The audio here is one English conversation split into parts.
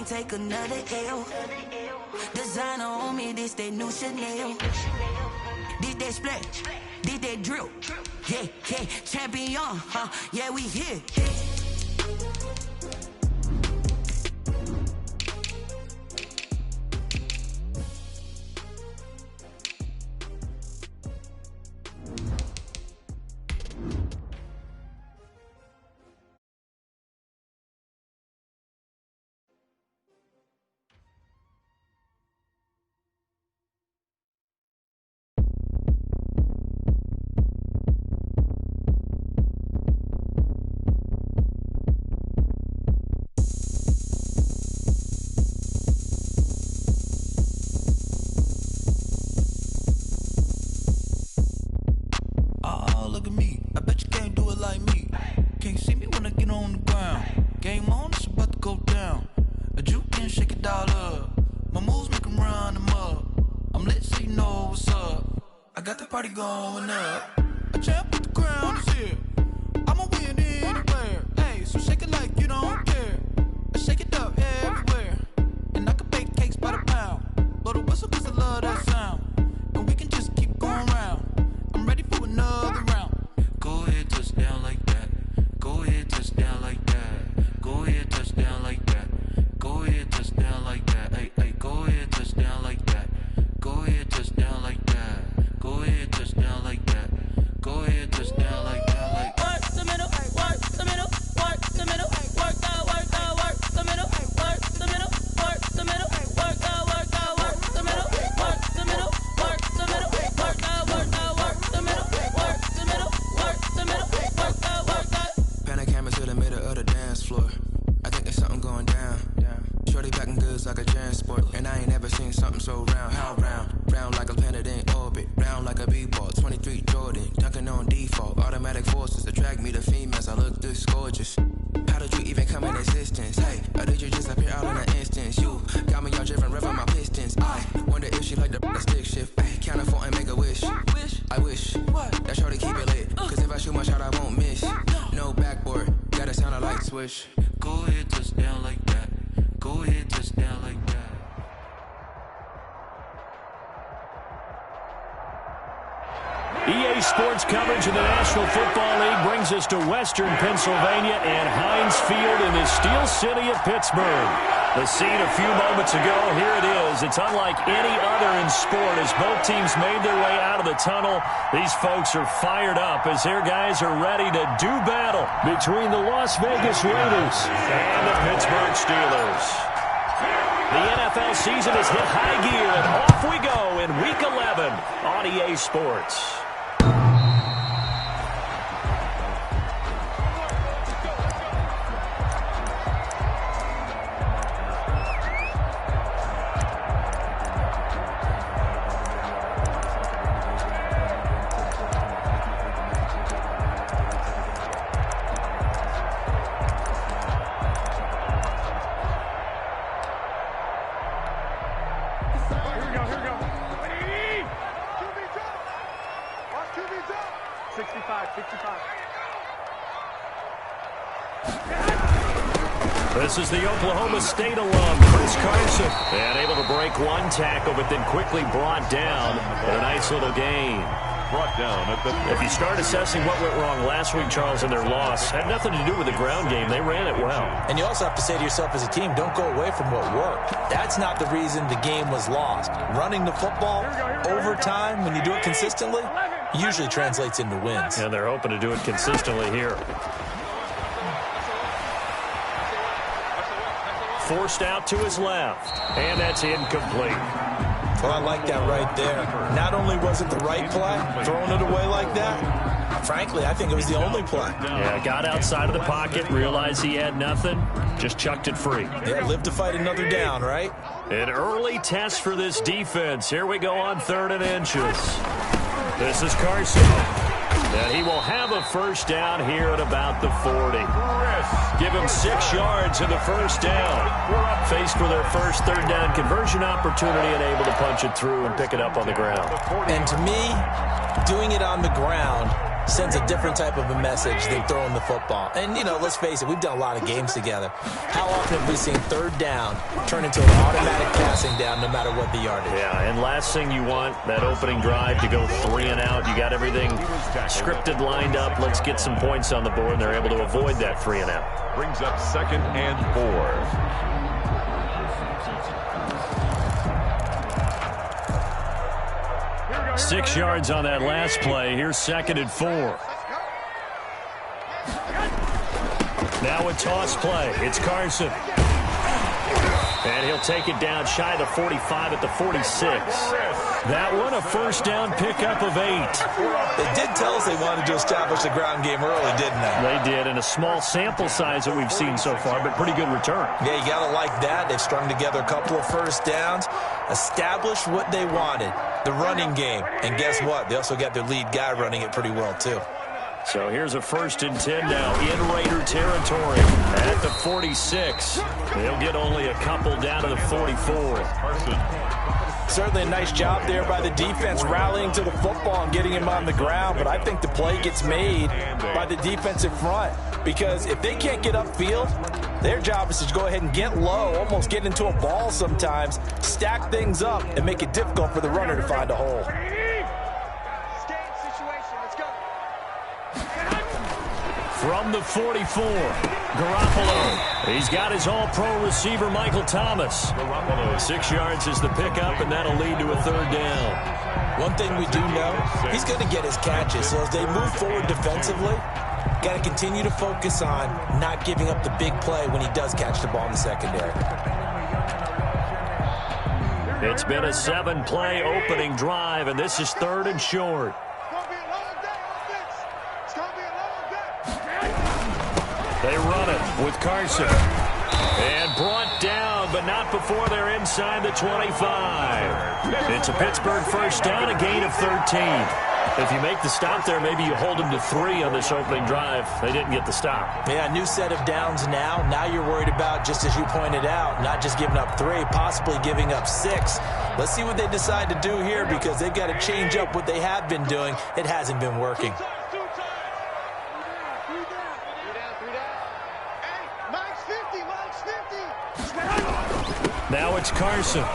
ain't take another L. Designer on me, this that new Chanel. This that splash, this that drip. Yeah, yeah, champion, huh? Yeah, we here. Look at me, I bet you can't do it like me. Can't see me when I get on the ground. Game on, it's about to go down. A juke and shake it all up. My moves make them run them up. I'm lit so you know what's up. I got the party going up. A champ with the crown is here. I'ma win anywhere. Hey, so shake it like you don't care. I shake it up everywhere. And I can bake cakes by the pound. Blow the whistle cause I love that sound. And we can just keep going round. I'm ready for another round. Go ahead, touchdown like that. Go ahead, touchdown like that. Go ahead, touchdown like that. Go ahead, touchdown like that. Hey, hey, go ahead, touchdown like that. Go ahead, touchdown like that. Go ahead, touchdown like that. Go ahead, touchdown like that. Like work the middle, work the middle, work the middle, work the middle, work the middle, work the middle, work the middle, work the middle, work the middle, work the middle, work the middle, work the middle, work the Pan a camera to the middle of the dance floor. I think there's something going down. Shorty backing goods like a transport, and I ain't never seen something so round. How round? Round like a planet in orbit, round like a b-ball. 23 Jordan, dunking on default. Automatic forces attract me to females. I look this gorgeous. How did you even come in existence? Hey, or did you just appear out in an instance? You got me all driven, revving my pistons. I wonder if she like the stick shift. Ay, count a 4 and make a wish. I wish that shorty keep it lit. Cause if I shoot my shot, I won't miss. No backboard, gotta sound a light switch. go ahead, touchdown like that. Go ahead, touchdown like that. EA Sports coverage of the National Football League brings us to Western Pennsylvania and Heinz Field in the Steel City of Pittsburgh. The scene a few moments ago, here it is. It's unlike any other in sport as both teams made their way out of the tunnel. These folks are fired up as their guys are ready to do battle between the Las Vegas Raiders and the Pittsburgh Steelers. The NFL season has hit high gear, and off we go in Week 11 on EA Sports. This is the Oklahoma State alum, Chris Carson, and able to break one tackle, but then quickly brought down at a nice little gain. Brought down. If you start assessing what went wrong last week, Charles, in their loss, had nothing to do with the ground game. They ran it well. And you also have to say to yourself as a team, don't go away from what worked. That's not the reason the game was lost. Running the football over time, when you do it consistently, usually translates into wins. And they're hoping to do it consistently here. Forced out to his left, and that's incomplete. Well, I like that right there. Not only was it the right play, throwing it away like that, frankly, I think it was the only play. Yeah, got outside of the pocket, realized he had nothing, just chucked it free. Yeah, live to fight another down, right? An early test for this defense. Here we go on 3rd and inches. This is Carson. And he will have a first down here at about the 40. Give him 6 yards in the first down. Faced with their first 3rd down conversion opportunity and able to punch it through and pick it up on the ground. And to me, doing it on the ground sends a different type of a message than throwing the football. And, you know, let's face it, we've done a lot of games together. How often have we seen third down turn into an automatic passing down no matter what the yardage? Yeah, and last thing you want, that opening drive to go 3 and out. You got everything scripted, lined up. Let's get some points on the board, and they're able to avoid that 3 and out. Brings up 2nd and 4. 6 yards on that last play. Here's 2nd and 4. Now a toss play. It's Carson. And he'll take it down shy of the 45 at the 46. That one, a first down pickup of 8. They did tell us they wanted to establish the ground game early, didn't they? They did, and a small sample size that we've seen so far, but pretty good return. Yeah, you got to like that. They've strung together a couple of first downs, established what they wanted, the running game. And guess what? They also got their lead guy running it pretty well, too. So here's a 1st and 10 now in Raider territory at the 46. They'll get only a couple down to the 44. Certainly a nice job there by the defense rallying to the football and getting him on the ground, but I think the play gets made by the defensive front because if they can't get upfield, their job is to go ahead and get low, almost get into a ball sometimes, stack things up, and make it difficult for the runner to find a hole. From the 44, Garoppolo. He's got his all-pro receiver, Michael Thomas. 6 yards is the pickup, and that'll lead to a 3rd down. One thing we do know, he's going to get his catches. So as they move forward defensively, got to continue to focus on not giving up the big play when he does catch the ball in the secondary. It's been a 7-play opening drive, and this is 3rd and short. They run it with Carson. And brought down, but not before they're inside the 25. It's a Pittsburgh first down, a gain of 13. If you make the stop there, maybe you hold them to 3 on this opening drive. They didn't get the stop. Yeah, new set of downs now. Now you're worried about, just as you pointed out, not just giving up 3, possibly giving up 6. Let's see what they decide to do here because they've got to change up what they have been doing. It hasn't been working. Now it's Carson.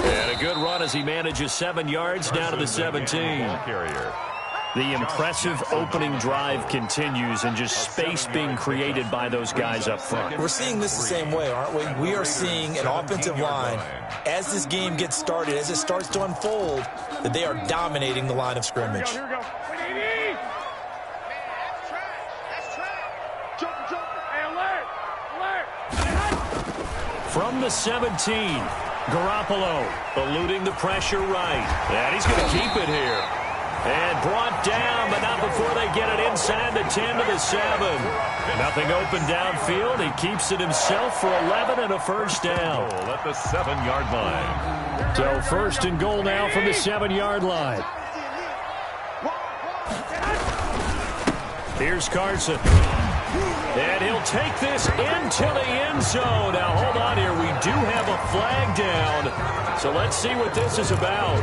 And a good run as he manages 7 yards down to the 17. The impressive opening drive continues and just space being created by those guys up front. We're seeing this the same way, aren't we? We are seeing an offensive line, as this game gets started, as it starts to unfold, that they are dominating the line of scrimmage. From the 17, Garoppolo eluding the pressure right. And he's going to keep it here. And brought down, but not before they get it inside the 10 to the 7. Nothing open downfield. He keeps it himself for 11 and a first down. At the 7-yard line. So 1st and goal now from the 7-yard line. Here's Carson. And he'll take this into the end zone. Now, hold on here. We do have a flag down. So let's see what this is about.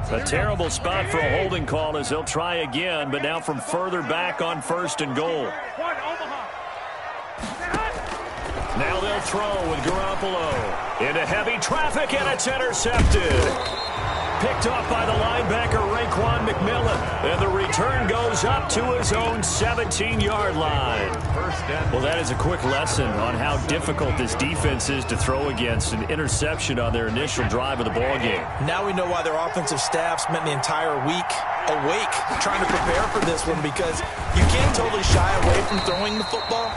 A terrible spot for a holding call as they'll try again, but now from further back on 1st and goal. Now they'll throw with Garoppolo. Into heavy traffic, and it's intercepted. Picked off by the linebacker, Raekwon McMillan. And the return goes up to his own 17-yard line. Well, that is a quick lesson on how difficult this defense is to throw against. An interception on their initial drive of the ballgame. Now we know why their offensive staff spent the entire week awake trying to prepare for this one, because you can't totally shy away from throwing the football.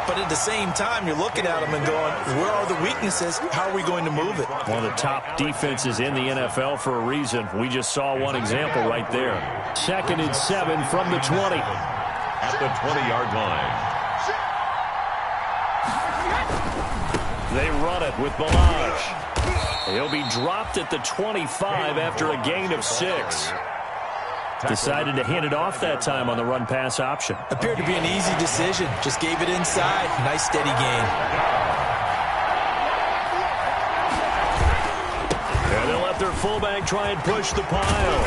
But at the same time, you're looking at them and going, where are the weaknesses? How are we going to move it? One of the top defenses in the NFL for a reason. We just saw one example right there. 2nd and 7 from the 20. At the 20-yard line. They run it with Balaj. He'll be dropped at the 25 after a gain of 6. Decided to hand it off that time on the run-pass option. Appeared to be an easy decision. Just gave it inside. Nice steady gain. And they'll let their fullback try and push the pile.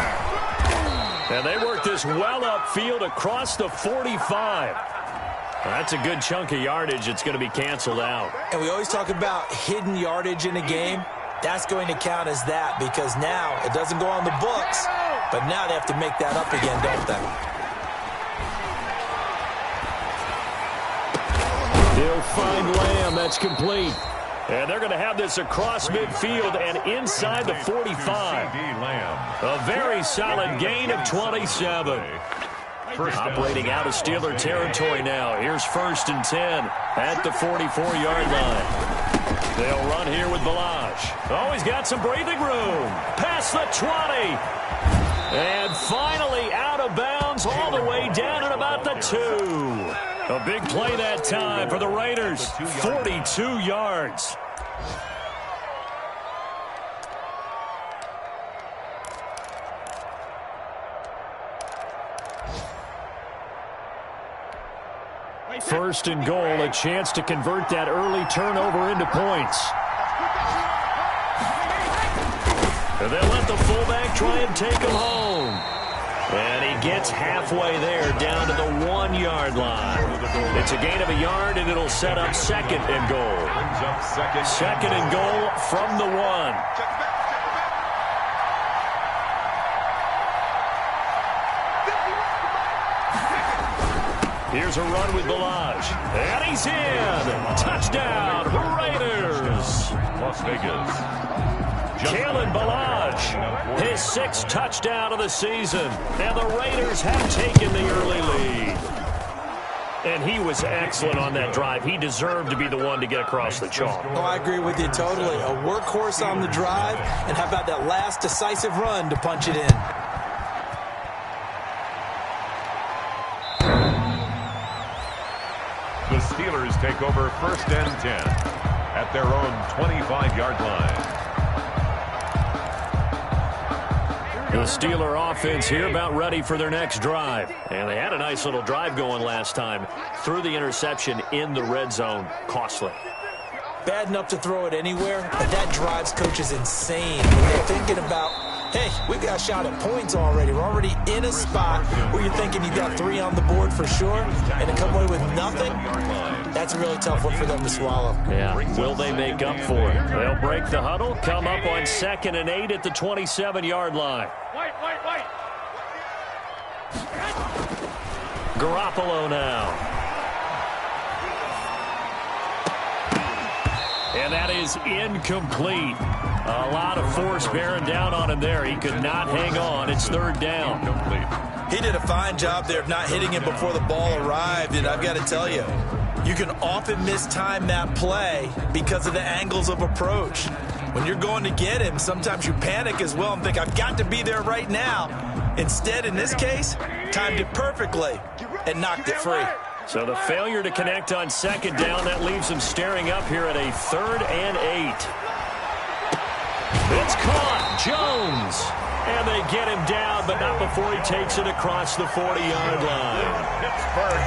And they work this well upfield across the 45. That's a good chunk of yardage. It's going to be canceled out. And we always talk about hidden yardage in a game. That's going to count as that because now it doesn't go on the books, but now they have to make that up again, don't they? He'll find Lamb. That's complete. And they're going to have this across midfield and inside the 45. A very solid gain of 27. Operating out of Steeler territory now. Here's 1st and 10 at the 44-yard line. They'll run here with Balazs. Oh, he's got some breathing room. Past the 20. And finally out of bounds all the way down at about the 2. A big play that time for the Raiders. 42 yards. First and goal, a chance to convert that early turnover into points. And they'll let the fullback try and take him home. And he gets halfway there down to the 1-yard line. It's a gain of a yard, and it'll set up 2nd and goal. 2nd and goal from the 1. Here's a run with Balazs. And he's in. Touchdown, Raiders. Las Vegas. Kalen Balazs, his 6th touchdown of the season. And the Raiders have taken the early lead. And he was excellent on that drive. He deserved to be the one to get across the chalk. Oh, I agree with you totally. A workhorse on the drive. And how about that last decisive run to punch it in? The Steelers take over 1st and 10 at their own 25-yard line. The Steeler offense here about ready for their next drive. And they had a nice little drive going last time. Threw the interception in the red zone. Costly. Bad enough to throw it anywhere, but that drives coaches insane. They're thinking about, hey, we've got a shot at points already. We're already in a spot where you're thinking you've got 3 on the board for sure, and to come away with nothing, that's a really tough one for them to swallow. Yeah, will they make up for it? They'll break the huddle, come up on 2nd and 8 at the 27-yard line. Garoppolo now. And that is incomplete. A lot of force bearing down on him there. He could not hang on. It's 3rd down. He did a fine job there of not hitting him before the ball arrived, and I've got to tell you, you can often mistime that play because of the angles of approach. When you're going to get him, sometimes you panic as well and think, I've got to be there right now. Instead, in this case, timed it perfectly and knocked it free. So the failure to connect on 2nd down, that leaves him staring up here at a 3rd and 8. It's caught. Jones. And they get him down, but not before he takes it across the 40-yard line.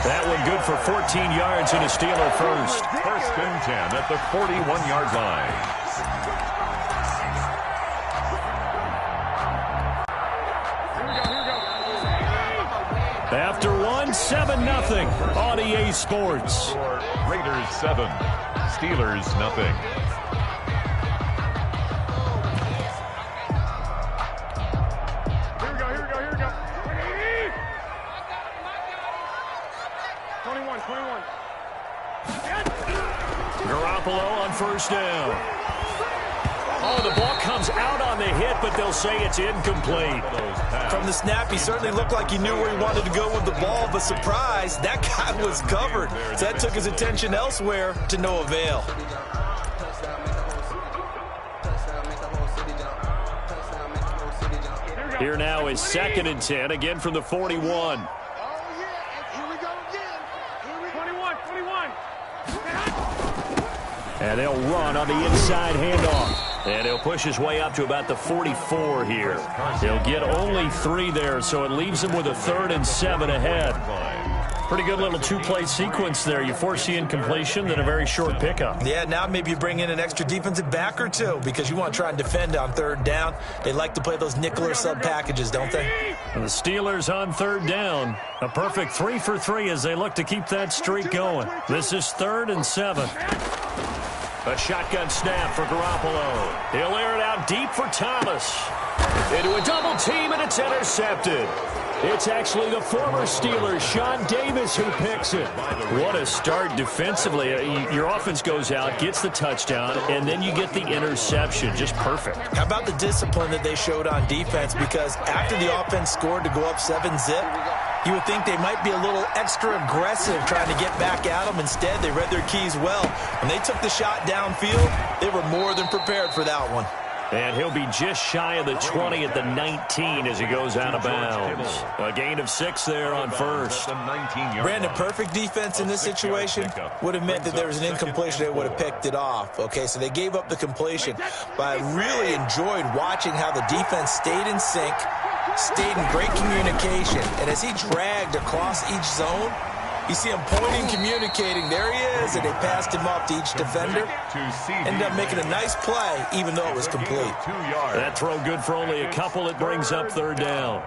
That one good for 14 yards and a Steeler first. 1st and 10 at the 41-yard line. After 7-0 on EA Sports. Raiders 7, Steelers nothing. Here we go. 21. Garoppolo on 1st down. Oh, the ball comes out on the hit, but they'll say it's incomplete. From the snap, he certainly looked like he knew where he wanted to go with the ball, but surprise, that guy was covered. So that took his attention elsewhere to no avail. Here now is 2nd and 10, again from the 41. Here we go again. 21. And they'll run on the inside handoff. And he'll push his way up to about the 44 here. He'll get only 3 there, so it leaves him with a 3rd and 7 ahead. Pretty good little two-play sequence there. You force the incompletion, then a very short pickup. Yeah, now maybe you bring in an extra defensive back or two because you want to try and defend on 3rd down. They like to play those nickel or sub packages, don't they? And the Steelers on 3rd down. A perfect 3 for 3 as they look to keep that streak going. This is 3rd and 7. A shotgun snap for Garoppolo. He'll air it out deep for Thomas. Into a double team, and it's intercepted. It's actually the former Steelers, Sean Davis, who picks it. What a start defensively. Your offense goes out, gets the touchdown, and then you get the interception. Just perfect. How about the discipline that they showed on defense? Because after the offense scored to go up 7-zip, you would think they might be a little extra aggressive trying to get back at them. Instead, they read their keys well. When they took the shot downfield, they were more than prepared for that one. And he'll be just shy of the 20 at the 19 as he goes out of bounds. A gain of 6 there on first. Brandon, perfect defense in this situation would have meant that there was an incompletion. They would have picked it off. Okay, so they gave up the completion. But I really enjoyed watching how the defense stayed in sync, stayed in great communication. And as he dragged across each zone, you see him pointing, communicating. There he is, and they passed him off to each defender. Ended up making a nice play, even though it was complete. That throw good for only a couple. It brings up 3rd down.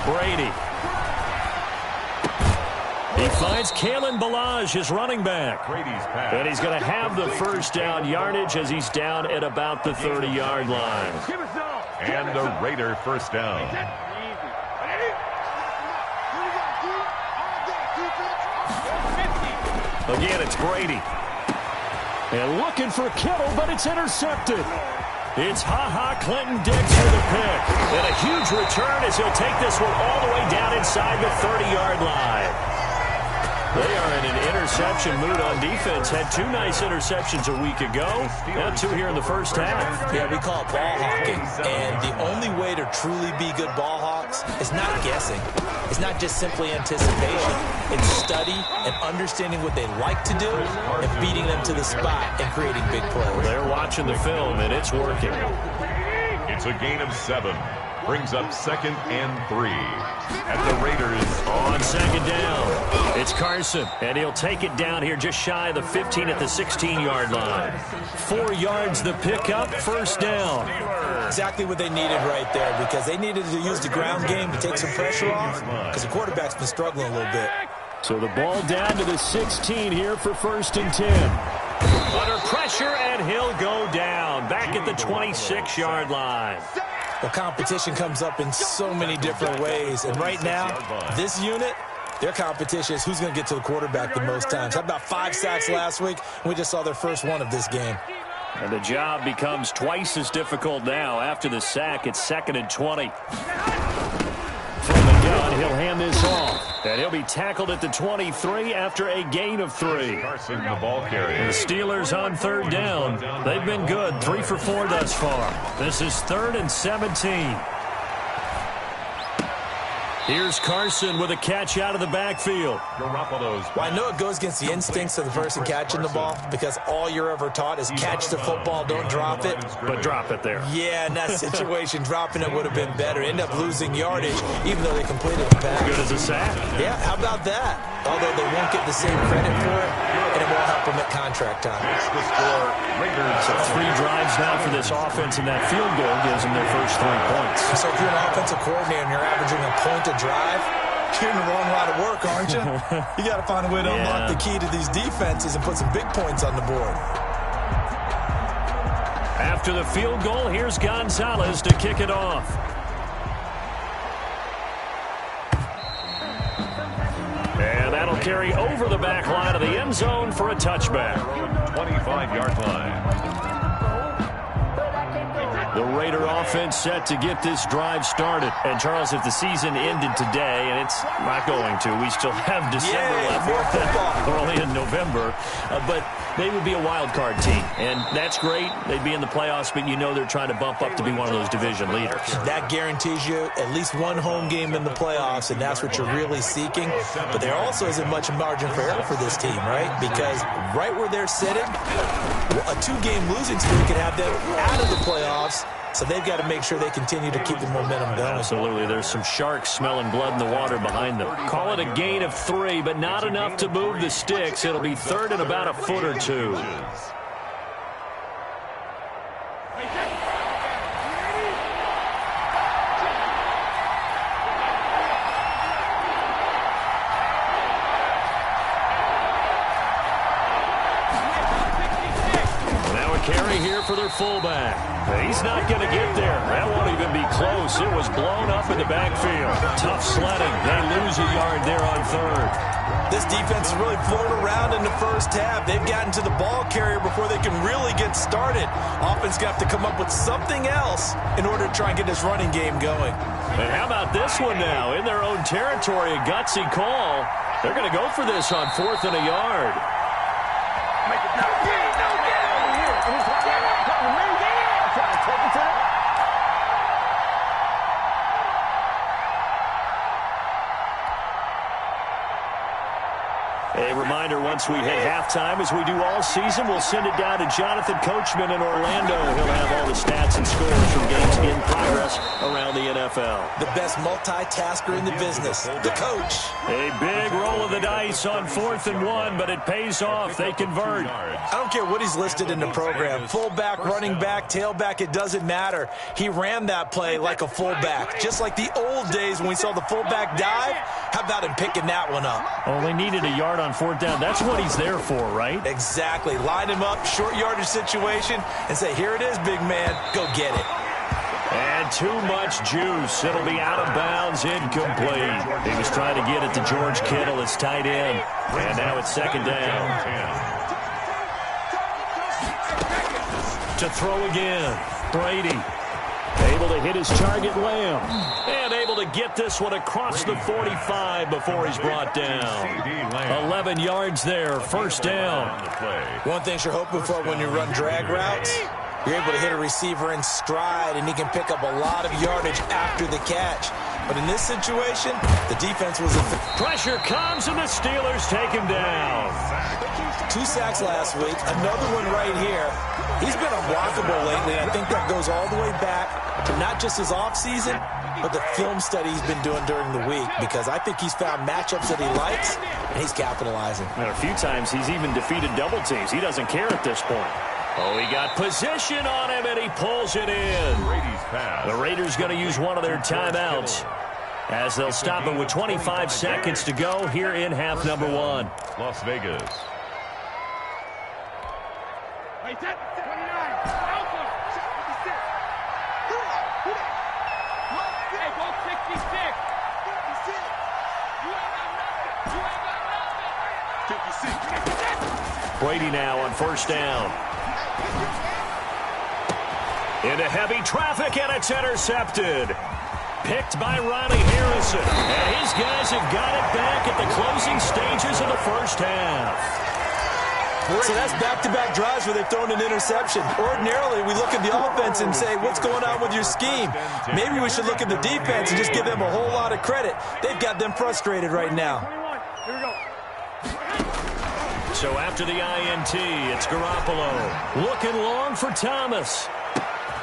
Brady. He finds Kalen Ballage, his running back. And he's going to have the first down yardage as he's down at about the 30-yard line. And the Raider first down. Again, it's Brady. And looking for Kittle, but it's intercepted. It's Clinton Diggs for the pick. And a huge return as he'll take this one all the way down inside the 30-yard line. They are in an interception mood on defense. Had 2 nice interceptions a week ago. Now 2 here in the first half. Yeah, we call it ball hawking. And the only way to truly be good ball hawks is not guessing. It's not just simply anticipation. It's study and understanding what they like to do and beating them to the spot and creating big plays. They're watching the film, and it's working. It's a gain of 7. Brings up 2nd and 3. At the Raiders on 2nd down. It's Carson, and he'll take it down here just shy of the 15 at the 16-yard line. 4 yards the pickup, first down. Exactly what they needed right there, because they needed to use the ground game to take some pressure off, because the quarterback's been struggling a little bit. So the ball down to the 16 here for 1st and 10. Under pressure, and he'll go down. Back at the 26-yard line. Well, competition comes up in so many different ways. And right now, this unit, their competition is who's going to get to the quarterback the most times. How about 5 sacks last week? We just saw their first one of this game. And the job becomes twice as difficult now. After the sack, it's 2nd and 20. From the gun, he'll hand this off. And he'll be tackled at the 23 after a gain of 3. Carson, the ball carrier. The Steelers on 3rd down. They've been good, 3 for 4 thus far. This is 3rd and 17. Here's Carson with a catch out of the backfield. Garoppolo's. Well, I know it goes against the instincts of the person catching the ball, because all you're ever taught is catch the football, don't drop it. But drop it there. Yeah, in that situation, dropping it would have been better. End up losing yardage, even though they completed the pass. Good as a sack. Yeah, how about that? Although they won't get the same credit for it, and it won't help them at contract time. It's the score. Raiders. So 3 drives now for this offense, and that field goal gives them their first 3 points. So if you're an offensive coordinator and you're averaging a point a drive, you're in the wrong line of work, aren't you? You got to find a way to unlock the key to these defenses and put some big points on the board. After the field goal, here's Gonzalez to kick it off. And that'll carry over the back line of the end zone for a touchback. 25-yard line. The Raider offense set to get this drive started. And, Charles, if the season ended today, and it's not going to, we still have December left. We're only in November. But they would be a wild card team. And that's great. They'd be in the playoffs, but you know they're trying to bump up to be one of those division leaders. That guarantees you at least one home game in the playoffs, and that's what you're really seeking. But there also isn't much margin for error for this team, right? Because right where they're sitting, a two-game losing streak could have them out of the playoffs. So they've got to make sure they continue to keep the momentum going. Absolutely. There's some sharks smelling blood in the water behind them. Call it a gain of 3, but not enough to move the sticks. It'll be third and about a foot or two. Now a carry here for their fullback. He's not going to get there. That won't even be close. It was blown up in the backfield. Tough sledding. They lose a yard there on third. This defense is really flown around in the first half. They've gotten to the ball carrier before they can really get started. Offense got to come up with something else in order to try and get this running game going. And how about this one now? In their own territory, a gutsy call. They're going to go for this on 4th and a yard. A reminder, once we hit halftime, as we do all season, we'll send it down to Jonathan Coachman in Orlando. He'll have all the stats and scores from games in progress around the NFL. The best multitasker in the business, the coach. A big roll of the dice on 4th and 1, but it pays off. They convert. I don't care what he's listed in the program. Fullback, running back, tailback, it doesn't matter. He ran that play like a fullback, just like the old days when we saw the fullback dive. How about him picking that one up? Oh, they needed a yard on 4th down. That's what he's there for, right? Exactly. Line him up, short yardage situation, and say, here it is, big man. Go get it. And too much juice. It'll be out of bounds, incomplete. He was trying to get it to George Kittle, his tight end. And now it's 2nd down. To throw again. Brady. Able to hit his target, Lamb. And able to get this one across the 45 before he's brought down. 11 yards there, 1st down. One thing you're hoping for when you run drag routes, you're able to hit a receiver in stride, and he can pick up a lot of yardage after the catch. But in this situation, the defense was... Pressure comes, and the Steelers take him down. 2 sacks last week, another one right here. He's been unblockable lately, and I think that goes all the way back to not just his offseason, but the film study he's been doing during the week, because I think he's found matchups that he likes, and he's capitalizing. And a few times he's even defeated double teams. He doesn't care at this point. Oh, he got position on him, and he pulls it in. The Raiders going to use one of their timeouts as they'll stop it with 25 seconds to go here in half number 1. Las Vegas. Brady now on 1st down. Into heavy traffic, and it's intercepted. Picked by Ronnie Harrison. And his guys have got it back at the closing stages of the 1st half. So that's back-to-back drives where they've thrown an interception. Ordinarily, we look at the offense and say, what's going on with your scheme? Maybe we should look at the defense and just give them a whole lot of credit. They've got them frustrated right now. So after the INT, it's Garoppolo. Looking long for Thomas.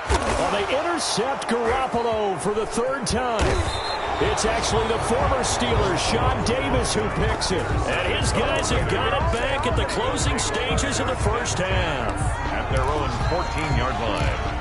Well, they intercept Garoppolo for the 3rd time. It's actually the former Steelers, Sean Davis, who picks it. And his guys have got it back at the closing stages of the 1st half. At their own 14-yard line.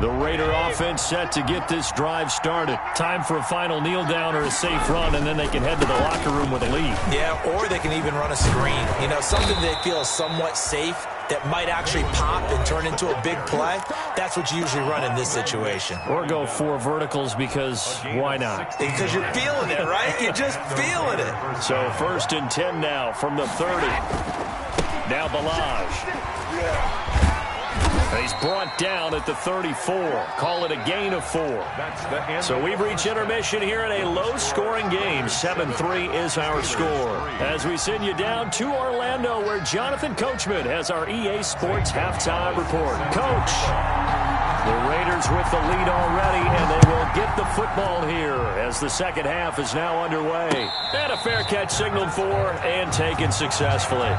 The Raider offense set to get this drive started. Time for a final kneel down or a safe run, and then they can head to the locker room with a lead. Yeah, or they can even run a screen. You know, something they feel is somewhat safe that might actually pop and turn into a big play. That's what you usually run in this situation. Or go 4 verticals, because why not? Because you're feeling it, right? You're just feeling it. So 1st and 10 now from the 30. Now Balaj. He's brought down at the 34. Call it a gain of 4. So we've reached intermission here in a low-scoring game. 7-3 is our score. As we send you down to Orlando, where Jonathan Coachman has our EA Sports halftime report. Coach, the Raiders with the lead already, and they will get the football here as the second half is now underway. And a fair catch signaled for and taken successfully.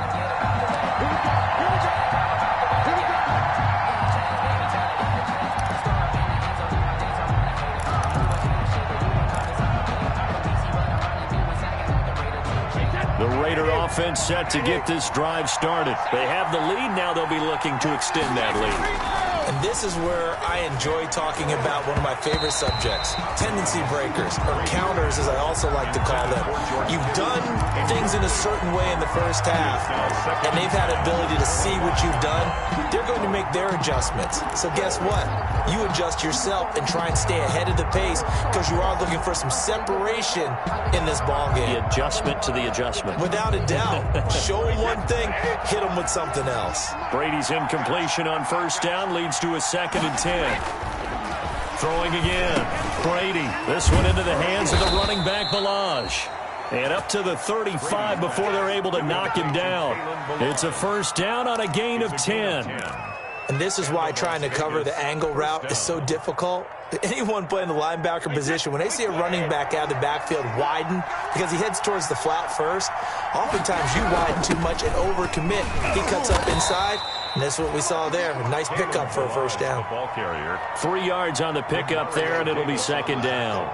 The Raider offense set to get this drive started. They have the lead. Now they'll be looking to extend that lead. And this is where I enjoy talking about one of my favorite subjects, tendency breakers, or counters as I also like to call them. You've done things in a certain way in the first half, and they've had ability to see what you've done. They're going to make their adjustments. So guess what? You adjust yourself and try and stay ahead of the pace because you are looking for some separation in this ball game. The adjustment to the adjustment. Without a doubt. Show them one thing, hit them with something else. Brady's incompletion on first down leads to a 2nd and 10. Throwing again. Brady. This one into the hands of the running back, Balaj. And up to the 35 before they're able to knock him down. It's a first down on a gain of 10. And this is why trying to cover the angle route is so difficult. Anyone playing the linebacker position, when they see a running back out of the backfield widen because he heads towards the flat first, oftentimes you widen too much and overcommit. He cuts up inside, and that's what we saw there. A nice pickup for a first down. 3 yards on the pickup there, and it'll be 2nd down.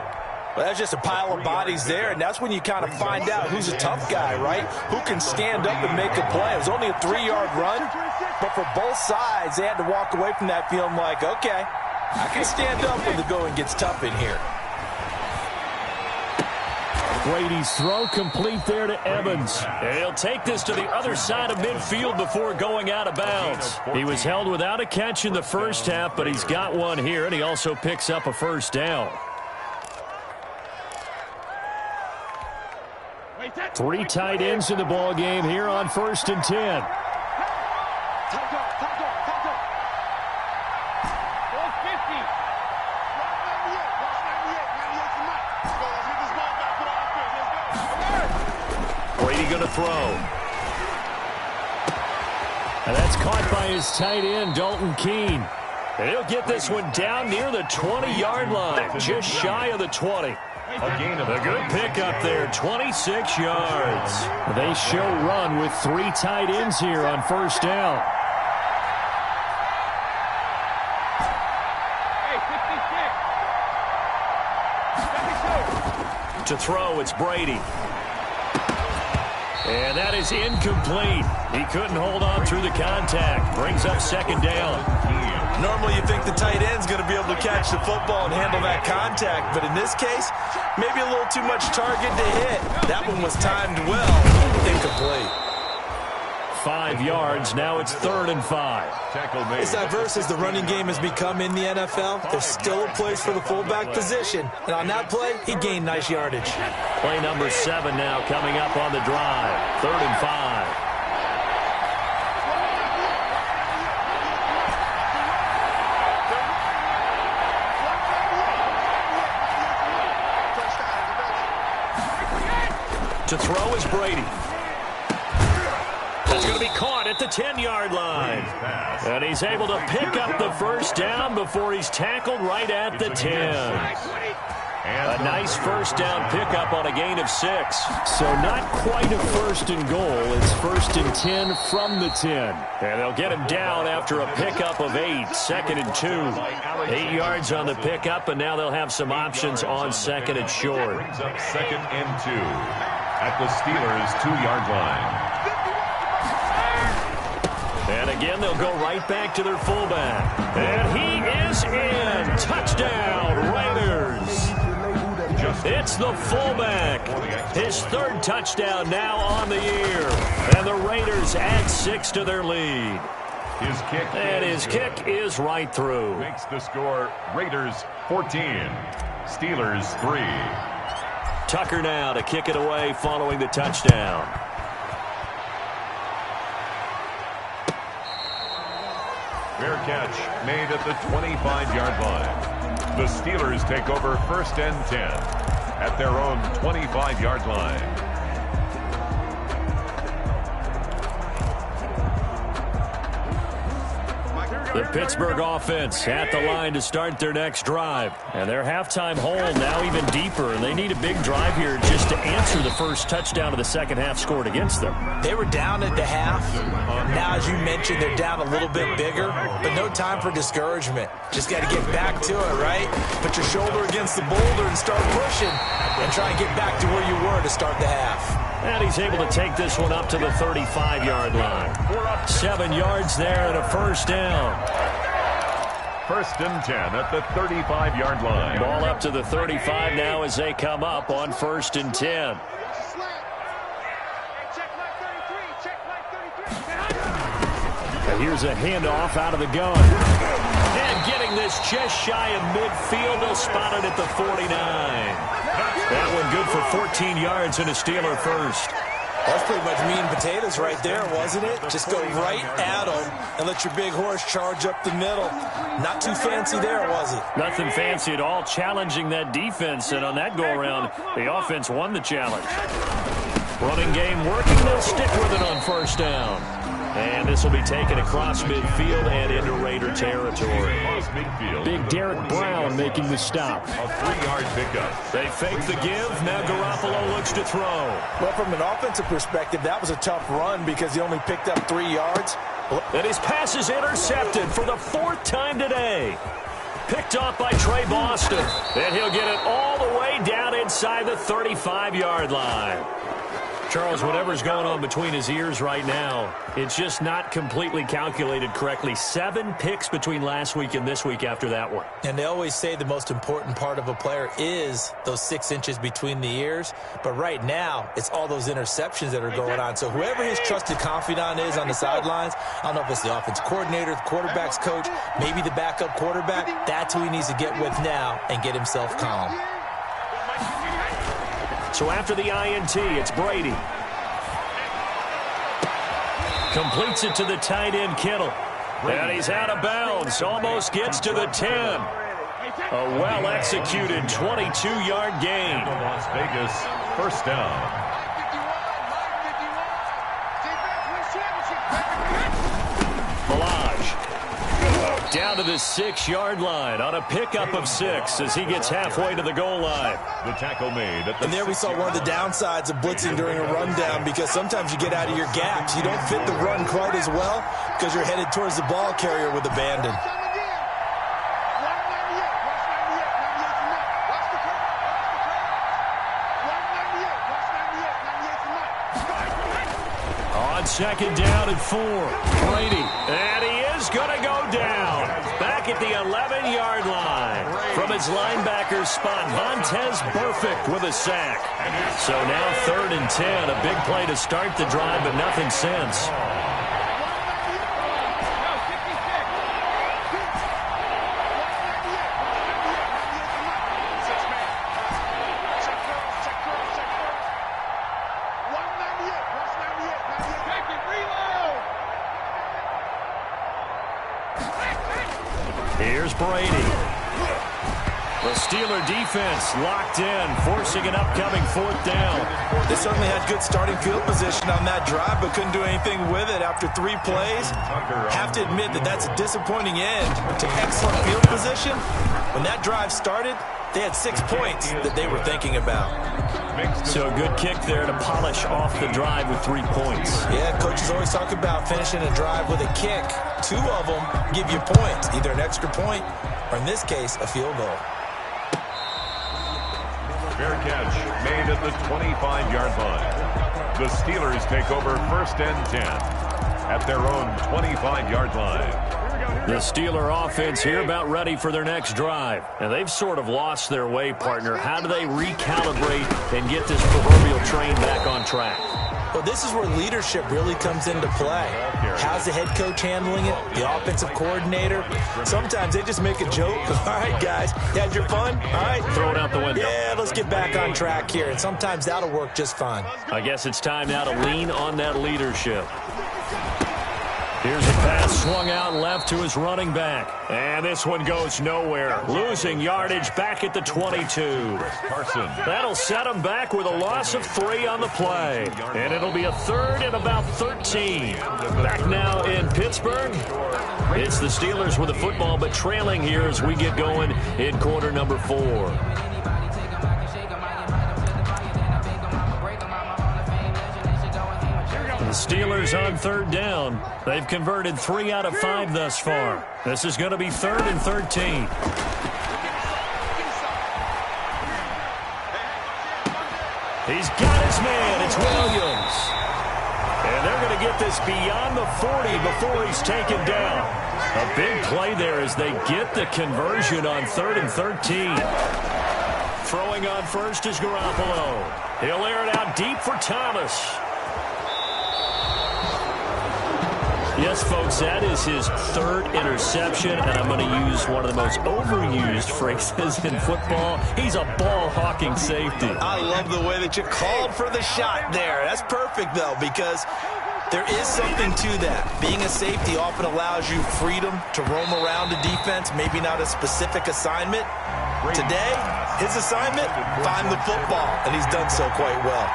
Well, that's just a pile of bodies there, and that's when you kind of find out who's a tough guy, right? Who can stand up and make a play. It was only a 3-yard run, but for both sides, they had to walk away from that feeling like, okay, I can stand up when the going gets tough in here. Brady's throw complete there to Evans. And he'll take this to the other side of midfield before going out of bounds. He was held without a catch in the first half, but he's got one here, and he also picks up a first down. 3 tight ends in the ball game here on 1st and 10. Brady going to throw. And that's caught by his tight end, Dalton Keene. And he'll get this one down near the 20-yard line, just shy of the 20. A good pickup there, 26 yards. They show run with 3 tight ends here on first down. To throw, it's Brady. And that is incomplete. He couldn't hold on through the contact. Brings up 2nd down. Normally you think the tight end's going to be able to catch the football and handle that contact, but in this case, maybe a little too much target to hit. That one was timed well. Incomplete. 5 yards. Now it's 3rd and 5. As diverse as the running game has become in the NFL, there's still a place for the fullback position. And on that play, he gained nice yardage. Play number 7 now coming up on the drive. 3rd and 5. To throw is Brady. That's going to be caught at the 10-yard line. And he's able to pick up the first down before he's tackled right at the 10. A nice first down pickup on a gain of 6. So not quite a 1st and goal. It's 1st and 10 from the 10. And they'll get him down after a pickup of 8. 2nd and 2. 8 yards on the pickup, and now they'll have some options on 2nd and short. Brings up 2nd and 2 at the Steelers' 2-yard line. And again, they'll go right back to their fullback. And he is in. Touchdown, Raiders. It's the fullback. His 3rd touchdown now on the year. And the Raiders add 6 to their lead. His kick is right through. Makes the score Raiders 14, Steelers 3. Tucker now to kick it away following the touchdown. Fair catch made at the 25-yard line. The Steelers take over 1st and 10 at their own 25-yard line. The Pittsburgh offense at the line to start their next drive. And their halftime hole now even deeper, and they need a big drive here just to answer the first touchdown of the second half scored against them. They were down at the half. Now, as you mentioned, they're down a little bit bigger, but no time for discouragement. Just got to get back to it, right? Put your shoulder against the boulder and start pushing and try and get back to where you were to start the half. And he's able to take this one up to the 35-yard line. 7 yards there and a first down. 1st and 10 at the 35-yard line. Ball up to the 35 now as they come up on 1st and 10. And here's a handoff out of the gun. And getting this just shy of midfield. They'll spot it at the 49. That one good for 14 yards and a Steeler first. That's pretty much meat and potatoes right there, wasn't it? Just go right at them and let your big horse charge up the middle. Not too fancy there, was it? Nothing fancy at all, challenging that defense. And on that go-around, the offense won the challenge. Running game working. They'll stick with it on first down. And this will be taken across midfield and into Raider territory. Big Derek Brown making the stop. A 3-yard pickup. They fake the give. Now Garoppolo looks to throw. Well, from an offensive perspective, that was a tough run because he only picked up 3 yards. And his pass is intercepted for the 4th time today. Picked off by Trey Boston. And he'll get it all the way down inside the 35-yard line. Charles, whatever's going on between his ears right now, it's just not completely calculated correctly. 7 picks between last week and this week after that one. And they always say the most important part of a player is those 6 inches between the ears. But right now, it's all those interceptions that are going on. So whoever his trusted confidant is on the sidelines, I don't know if it's the offense coordinator, the quarterback's coach, maybe the backup quarterback, that's who he needs to get with now and get himself calm. So after the INT, it's Brady. Completes it to the tight end, Kittle. And he's out of bounds. Almost gets to the 10. A well-executed 22-yard gain. Las Vegas, first down. Down to the 6-yard line on a pickup of 6 as he gets halfway to the goal line. The tackle made. And there we saw one of the downsides of blitzing during a rundown because sometimes you get out of your gaps. You don't fit the run quite as well because you're headed towards the ball carrier with abandon. On 2nd down and 4. Brady. And he is going to go down. Back at the 11-yard line. From his linebacker's spot, Montez Burfict with a sack. So now 3rd and 10. A big play to start the drive, but nothing since. Here's Brady. The Steeler defense locked in, forcing an upcoming 4th down. They certainly had good starting field position on that drive, but couldn't do anything with it after 3 plays. Have to admit that that's a disappointing end to excellent field position. When that drive started, they had 6 points that they were thinking about. So a good kick there to polish off the drive with 3 points. Yeah, coaches always talk about finishing a drive with a kick. 2 of them give you points, either an extra point or, in this case, a field goal. Fair catch made at the 25-yard line. The Steelers take over 1st and 10 at their own 25-yard line. The Steeler offense here about ready for their next drive. And they've sort of lost their way, partner. How do they recalibrate and get this proverbial train back on track? Well, this is where leadership really comes into play. How's the head coach handling it? The offensive coordinator? Sometimes they just make a joke. All right, guys, you had your fun? All right. Throw it out the window. Yeah, let's get back on track here. And sometimes that'll work just fine. I guess it's time now to lean on that leadership. Here's a pass swung out left to his running back. And this one goes nowhere. Losing yardage back at the 22. Carson. That'll set him back with a loss of 3 on the play. And it'll be a 3rd and about 13. Back now in Pittsburgh. It's the Steelers with the football, but trailing here as we get going in quarter number 4. The Steelers on 3rd down. They've converted 3 out of 5 thus far. This is going to be 3rd and 13. He's got his man. It's Williams. And they're going to get this beyond the 40 before he's taken down. A big play there as they get the conversion on 3rd and 13. Throwing on first is Garoppolo. He'll air it out deep for Thomas. Yes, folks, that is his 3rd interception, and I'm going to use one of the most overused phrases in football. He's a ball-hawking safety. I love the way that you called for the shot there. That's perfect, though, because there is something to that. Being a safety often allows you freedom to roam around the defense, maybe not a specific assignment. Today, his assignment, find the football, and he's done so quite well.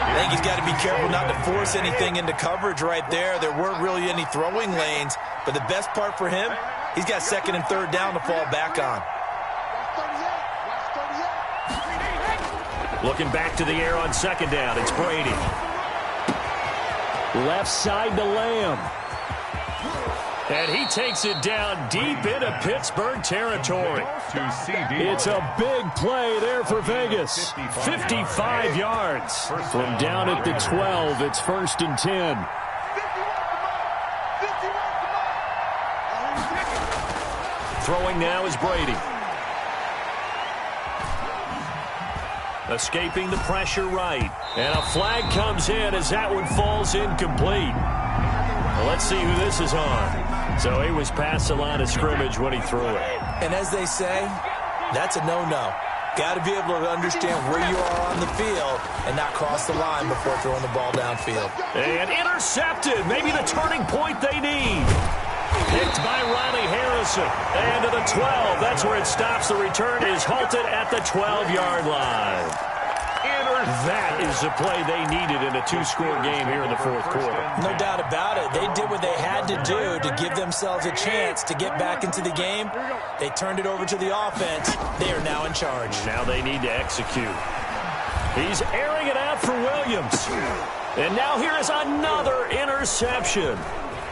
I think he's got to be careful not to force anything into coverage right there. There weren't really any throwing lanes, but the best part for him, he's got 2nd and 3rd down to fall back on. Looking back to the air on 2nd down, it's Brady. Left side to Lamb. And he takes it down deep into Pittsburgh territory. It's a big play there for Vegas. 55 yards. From down at the 12, it's 1st and 10. Throwing now is Brady. Escaping the pressure right. And a flag comes in as that one falls incomplete. Well, let's see who this is on. So he was past the line of scrimmage when he threw it. And as they say, that's a no-no. Got to be able to understand where you are on the field and not cross the line before throwing the ball downfield. And intercepted. Maybe the turning point they need. Picked by Ronnie Harrison. And to the 12. That's where it stops. The return is halted at the 12-yard line. That is the play they needed in a 2-score game here in the 4th quarter. No doubt about it. They did what they had to do to give themselves a chance to get back into the game. They turned it over to the offense. They are now in charge. Now they need to execute. He's airing it out for Williams. And now here is another interception.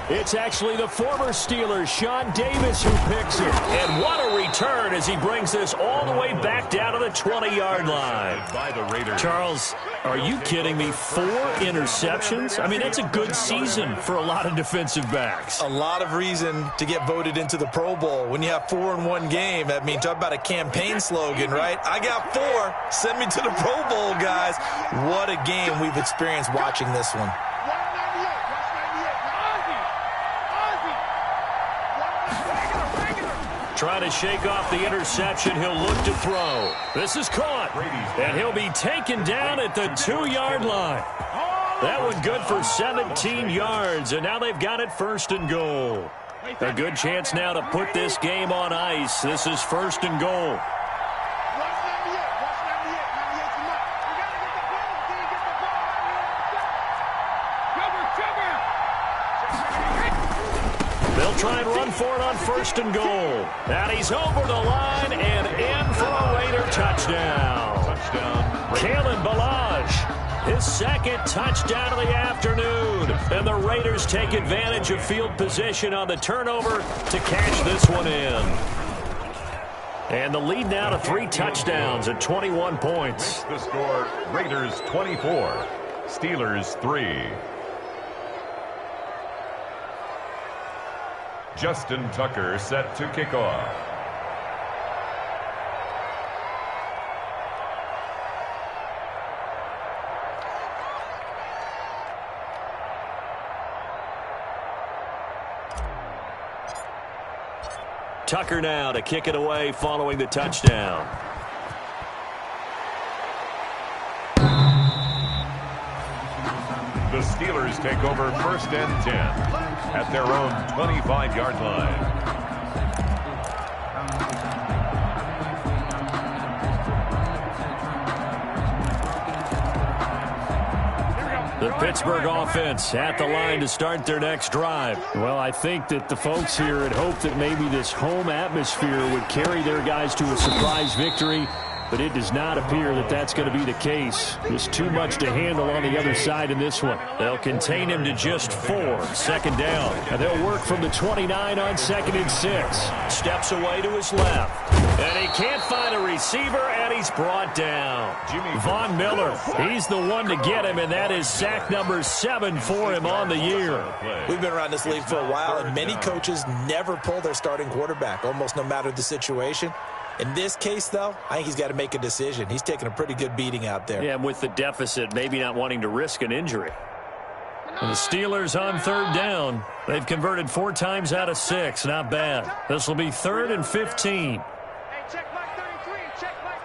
It's actually the former Steelers, Sean Davis, who picks it. And what a return as he brings this all the way back down to the 20-yard line. Charles, are you kidding me? 4 interceptions? I mean, that's a good season for a lot of defensive backs. A lot of reason to get voted into the Pro Bowl. When you have 4 in one game, I mean, talk about a campaign slogan, right? I got 4. Send me to the Pro Bowl, guys. What a game we've experienced watching this one. Trying to shake off the interception. He'll look to throw. This is caught. And he'll be taken down at the 2-yard line. That one good for 17 yards. And now they've got it 1st and goal. A good chance now to put this game on ice. This is 1st and goal. They'll try and run for it on 1st and goal. And he's over the line and in for a Raider touchdown. Kalen Ballage, his 2nd touchdown of the afternoon. And the Raiders take advantage of field position on the turnover to cash this one in. And the lead now to 3 touchdowns at 21 points. The score, Raiders 24, Steelers 3. Justin Tucker set to kick off. Tucker now to kick it away following the touchdown. The Steelers take over 1st and 10 at their own 25-yard line. The Pittsburgh offense at the line to start their next drive. Well, I think that the folks here had hoped that maybe this home atmosphere would carry their guys to a surprise victory, but it does not appear that that's going to be the case. There's too much to handle on the other side in this one. They'll contain him to just 4, 2nd down. And they'll work from the 29 on 2nd and 6. Steps away to his left. And he can't find a receiver, and he's brought down. Von Miller, he's the one to get him, and that is sack number 7 for him on the year. We've been around this league for a while, and many coaches never pull their starting quarterback, almost no matter the situation. In this case, though, I think he's got to make a decision. He's taking a pretty good beating out there. Yeah, and with the deficit, maybe not wanting to risk an injury. And the Steelers on 3rd down. They've converted 4 times out of 6. Not bad. This will be 3rd and 15. Check Mike 33. Check Mike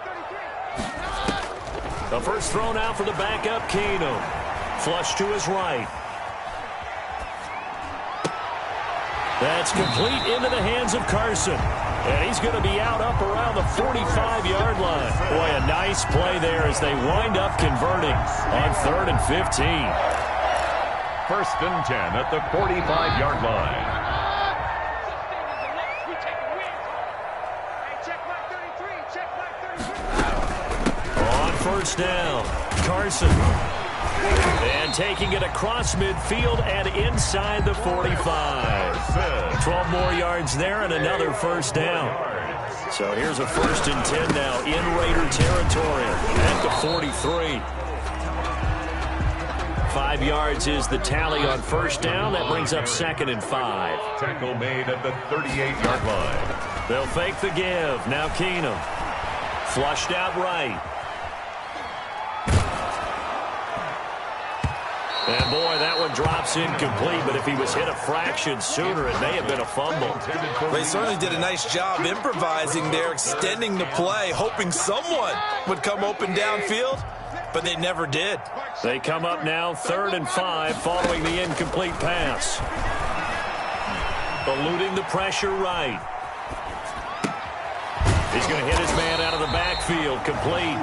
33. The first thrown out for the backup, Kano. Flush to his right. That's complete into the hands of Carson. And he's going to be out up around the 45-yard line. Boy, a nice play there as they wind up converting on 3rd and 15. 1st and 10 at the 45-yard line. On 1st down, Carson. And taking it across midfield and inside the 45. 12 more yards there and another 1st down. So here's a 1st and 10 now in Raider territory at the 43. 5 yards is the tally on 1st down. That brings up 2nd and 5. Tackle made at the 38-yard line. They'll fake the give. Now Keenum. Flushed out right. And, boy, that one drops incomplete, but if he was hit a fraction sooner, it may have been a fumble. They certainly did a nice job improvising there, extending the play, hoping someone would come open downfield, but they never did. They come up now 3rd and 5 following the incomplete pass. Eluding the pressure right. He's going to hit his man out of the backfield, complete.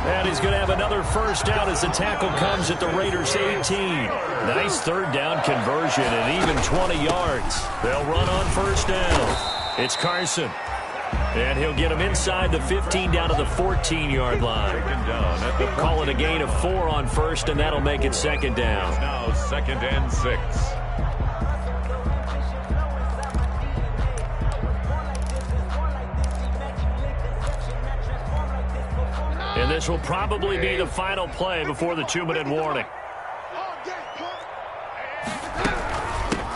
And he's going to have another 1st down as the tackle comes at the Raiders' 18. Nice 3rd down conversion and even 20 yards. They'll run on 1st down. It's Carson. And he'll get him inside the 15 down to the 14-yard line. Call it a gain of 4 on 1st, and that'll make it 2nd down. Now 2nd and 6. And this will probably be the final play before the 2-minute warning.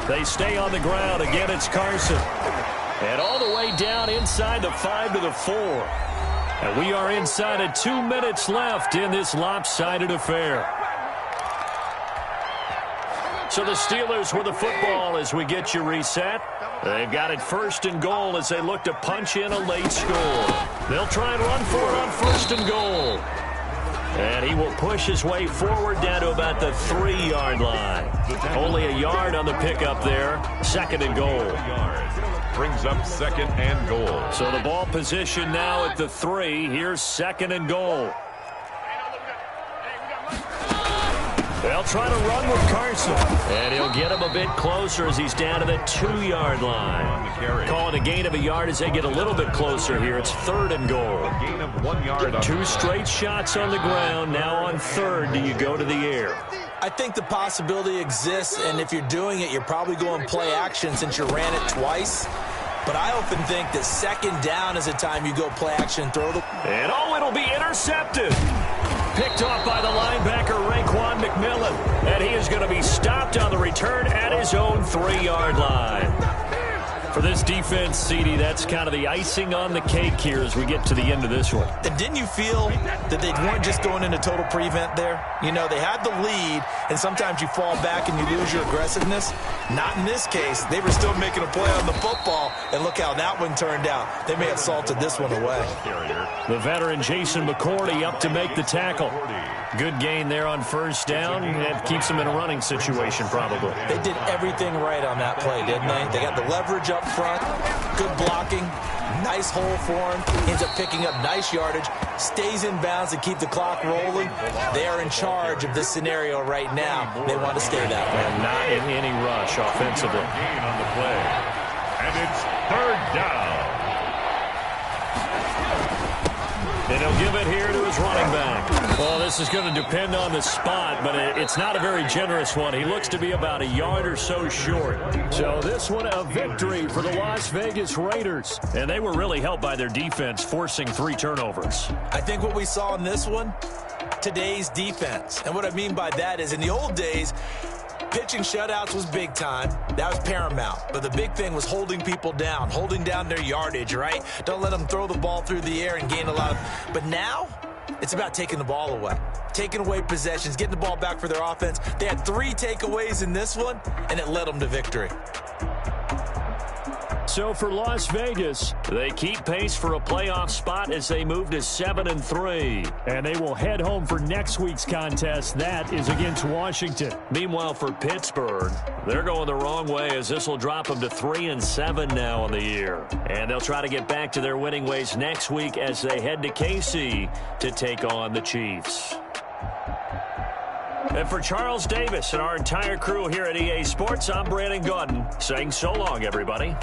They stay on the ground. Again, it's Carson. And all the way down inside the 5 to the 4. And we are inside of 2 minutes left in this lopsided affair. So the Steelers with the football as we get you reset. They've got it 1st and goal as they look to punch in a late score. They'll try and run for it on 1st and goal. And he will push his way forward down to about the 3-yard line. Only a yard on the pickup there. 2nd and goal. Brings up 2nd and goal. So the ball position now at the 3. Here's 2nd and goal. They'll try to run with Carson. And he'll get him a bit closer as he's down to the 2-yard line. Call it a gain of a yard as they get a little bit closer here. It's 3rd and goal. A gain of 1 yard. 2 straight shots on the ground. Now on 3rd, do you go to the air? I think the possibility exists, and if you're doing it, you're probably going play action since you ran it twice. But I often think that 2nd down is the time you go play action and throw the... And it'll be intercepted. Picked off by the linebacker, Raekwon McMillan. And he is going to be stopped on the return at his own 3-yard line. For this defense, CD, that's kind of the icing on the cake here as we get to the end of this one. And didn't you feel that they weren't just going into total prevent there? You know, they had the lead, and sometimes you fall back and you lose your aggressiveness. Not in this case. They were still making a play on the football, and look how that one turned out. They may have salted this one away. The veteran Jason McCourty up to make the tackle. Good gain there on first down. That keeps them in a running situation probably. They did everything right on that play, didn't they? They got the leverage up front, good blocking, nice hole for him. Ends up picking up nice yardage, stays in bounds to keep the clock rolling. They are in charge of this scenario right now. They want to stay that way. And not in any rush offensively. Gain on the play. And it's third down. And he'll give it here to his running back. Well, this is going to depend on the spot, but it's not a very generous one. He looks to be about a yard or so short. So this one a victory for the Las Vegas Raiders. And they were really helped by their defense, forcing 3 turnovers. I think what we saw in this one, today's defense. And what I mean by that is in the old days, pitching shutouts was big time. That was paramount. But the big thing was holding people down, holding down their yardage, right? Don't let them throw the ball through the air and gain a lot of... But now, it's about taking the ball away. Taking away possessions, getting the ball back for their offense. They had 3 takeaways in this one, and it led them to victory. So for Las Vegas, they keep pace for a playoff spot as they move to 7-3. And they will head home for next week's contest. That is against Washington. Meanwhile, for Pittsburgh, they're going the wrong way as this will drop them to 3-7 now on the year. And they'll try to get back to their winning ways next week as they head to KC to take on the Chiefs. And for Charles Davis and our entire crew here at EA Sports, I'm Brandon Gaudin saying so long, everybody.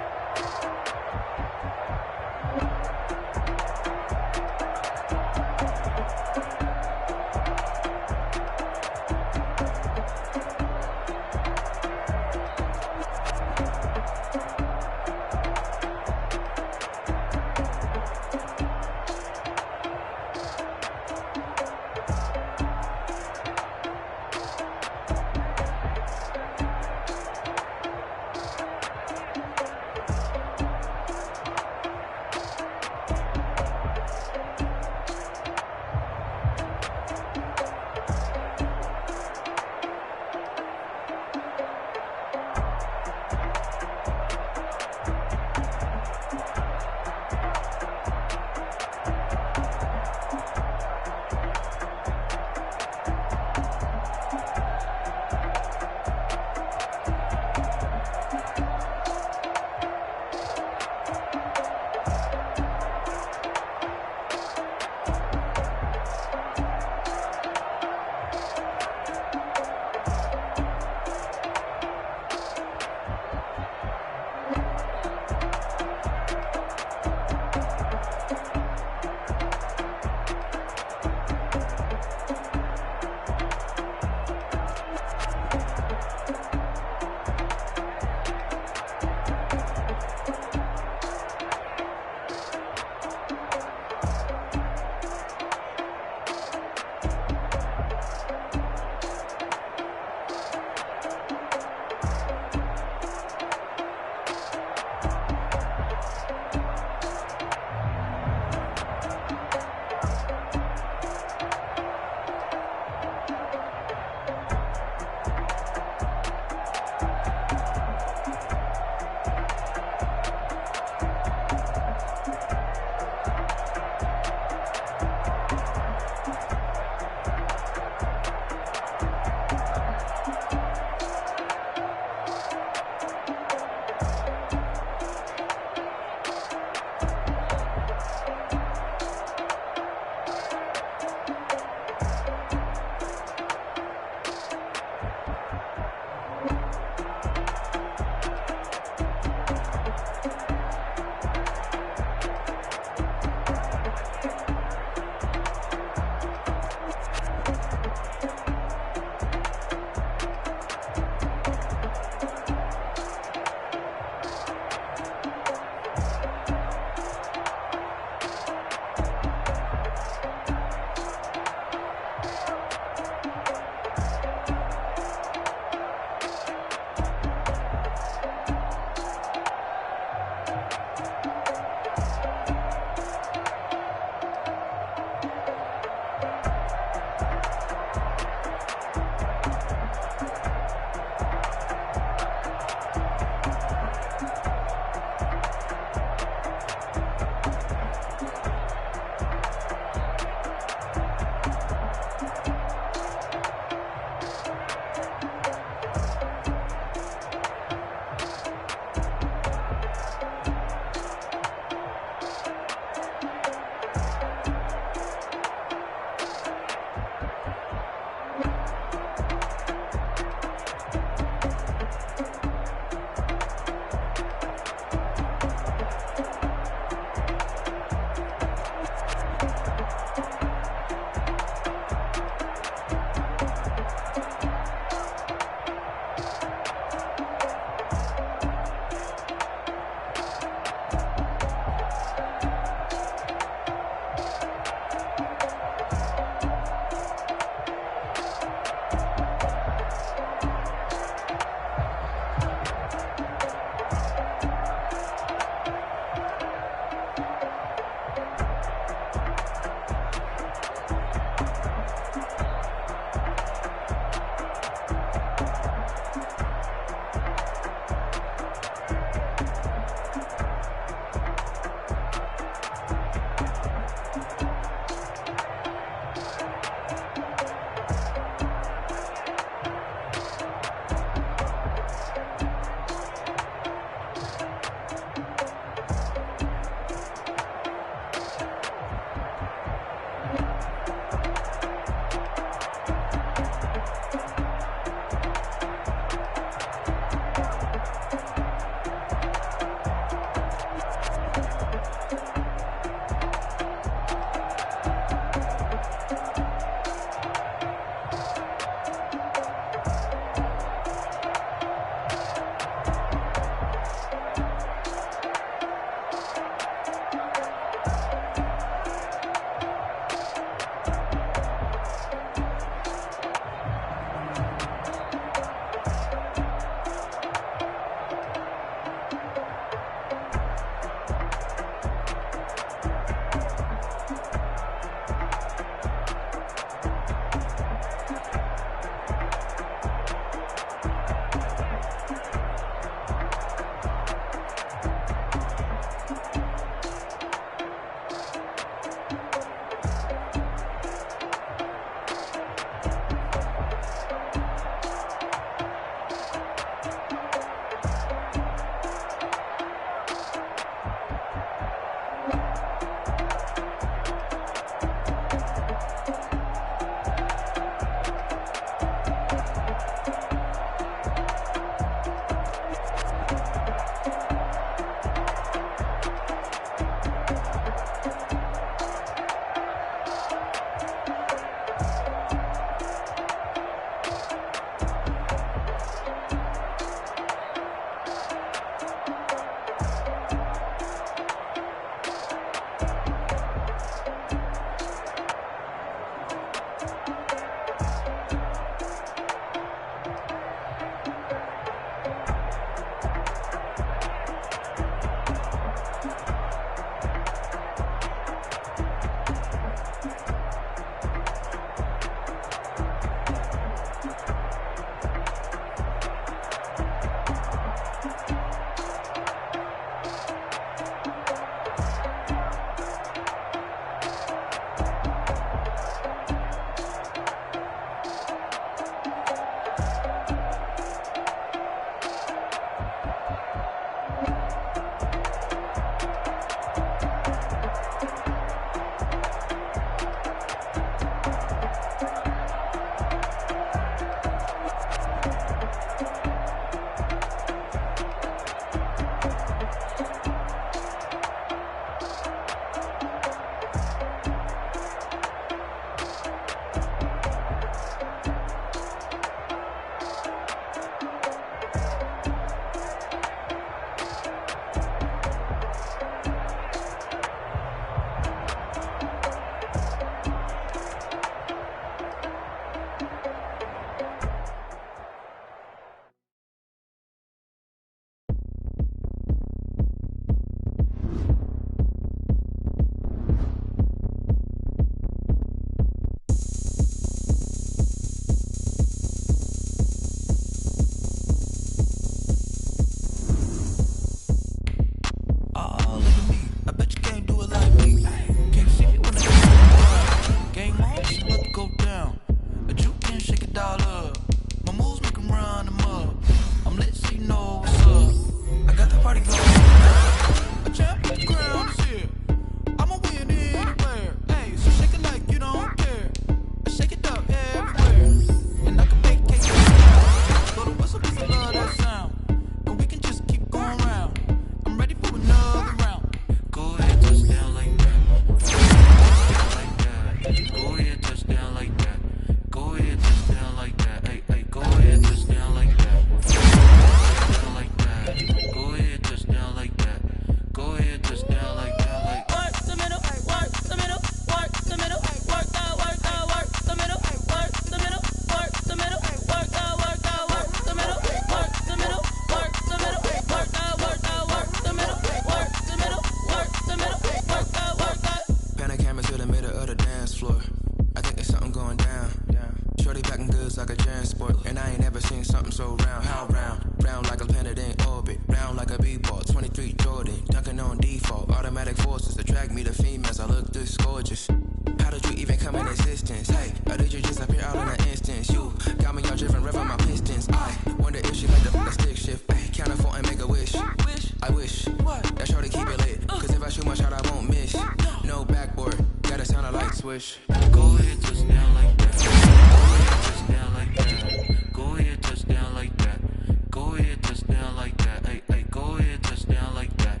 Swish. Go ahead, touchdown like that. Go ahead, touchdown like that. Go ahead, touchdown like that. Go ahead, touchdown like that. Hey, hey, go ahead, touchdown like that.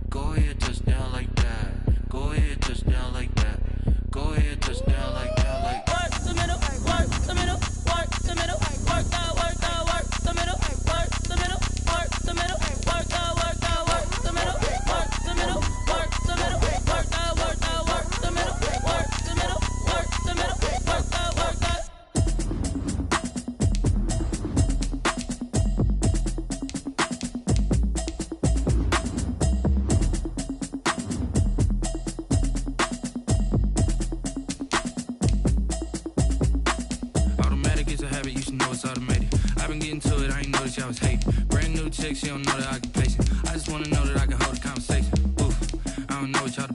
Go ahead, touchdown like that. Go ahead, touchdown like that. Go ahead, touchdown like that. Like work the middle, work the middle, work the middle, work the middle, work the middle, work the middle, work the middle, work the middle, work the middle, work the middle, work the middle, work the middle, work the middle, work the middle, work the automatic is a habit, you should know it's automated. I've been getting to it, I ain't noticed y'all was hating. Brand new chick, she don't know that I can pace it. I just wanna know that I can hold a conversation. Oof, I don't know what y'all